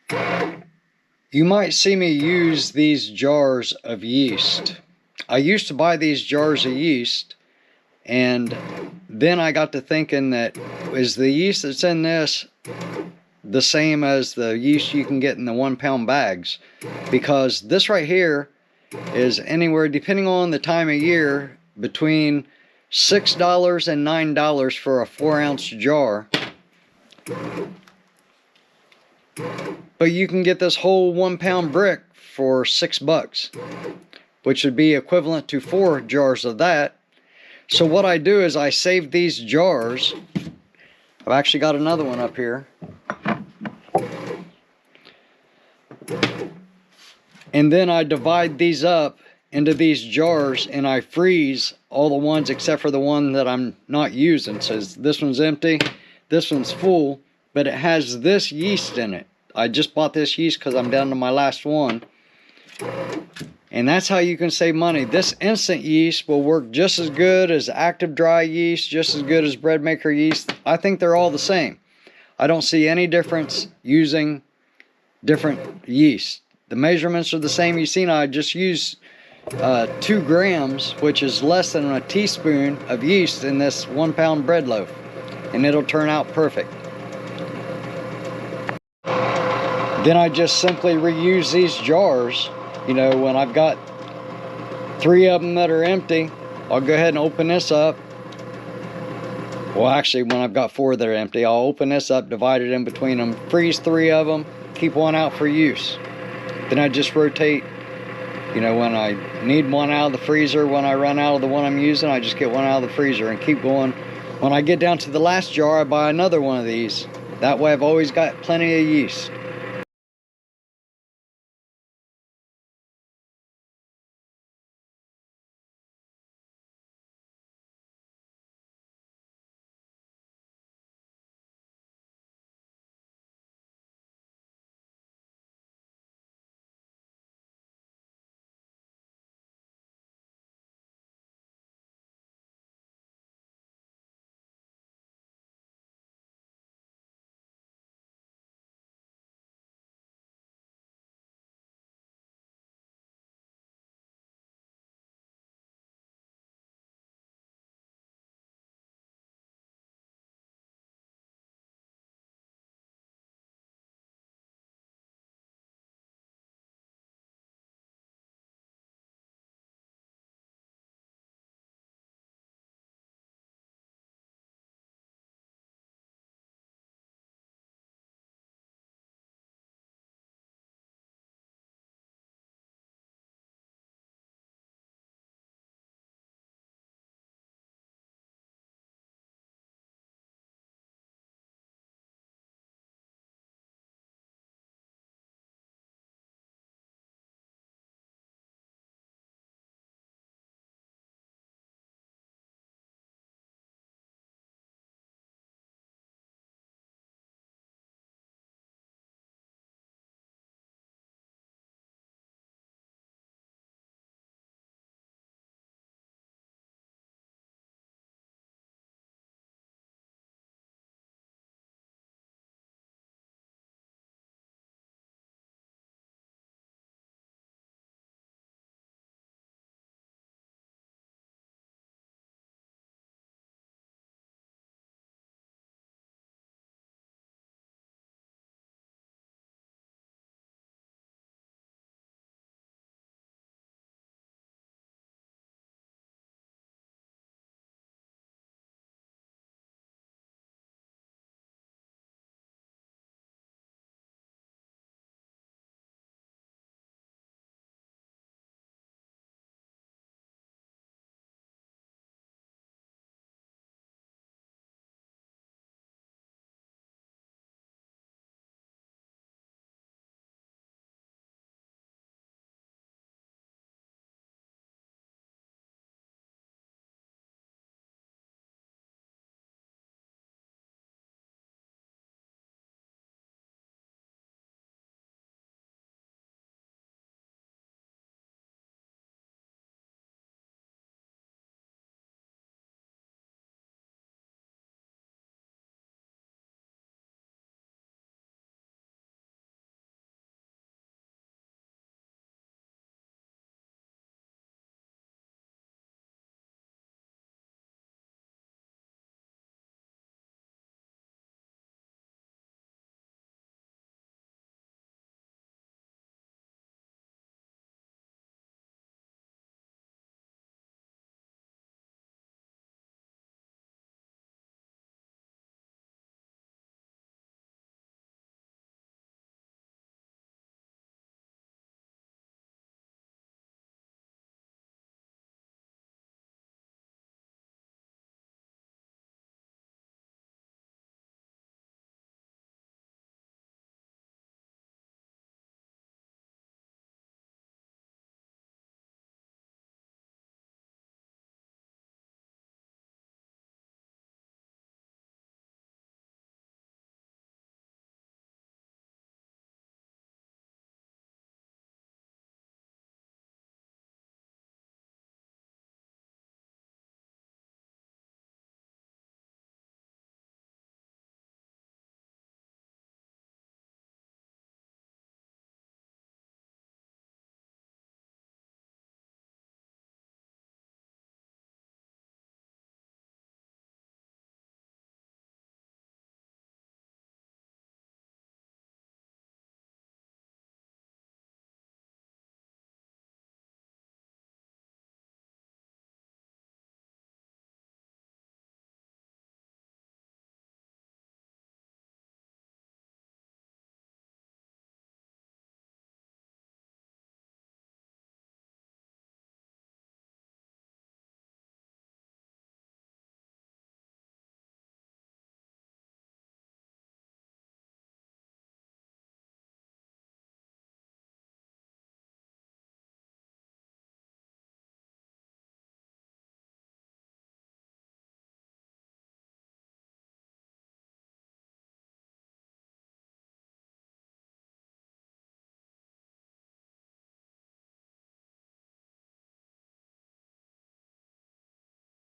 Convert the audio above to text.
You might see me use these jars of yeast. I used to buy these jars of yeast, and then I got to thinking, that is the yeast that's in this the same as the yeast you can get in the 1-pound bags? Because this right here is anywhere, depending on the time of year, between $6 and $9 for a 4-ounce jar. But you can get this whole 1-pound brick for $6, which would be equivalent to 4 jars of that. So what I do is I save these jars. I've actually got another one up here. And then I divide these up into these jars, and I freeze all the ones except for the one that I'm not using. So this one's empty, this one's full, but it has this yeast in it. I just bought this yeast because I'm down to my last one. And that's how you can save money. This instant yeast will work just as good as active dry yeast, just as good as breadmaker yeast. I think they're all the same. I don't see any difference using different yeast. The measurements are the same. You see, now I just used 2 grams, which is less than a teaspoon of yeast in this 1-pound bread loaf, and it'll turn out perfect. Then I just simply reuse these jars. You know, when I've got 3 of them that are empty, I'll go ahead and open this up. Well, actually, when I've got 4 that are empty, I'll open this up, divide it in between them, freeze 3 of them, keep one out for use. Then I just rotate. You know, when I need one out of the freezer, when I run out of the one I'm using, I just get one out of the freezer and keep going. When I get down to the last jar, I buy another one of these. That way I've always got plenty of yeast.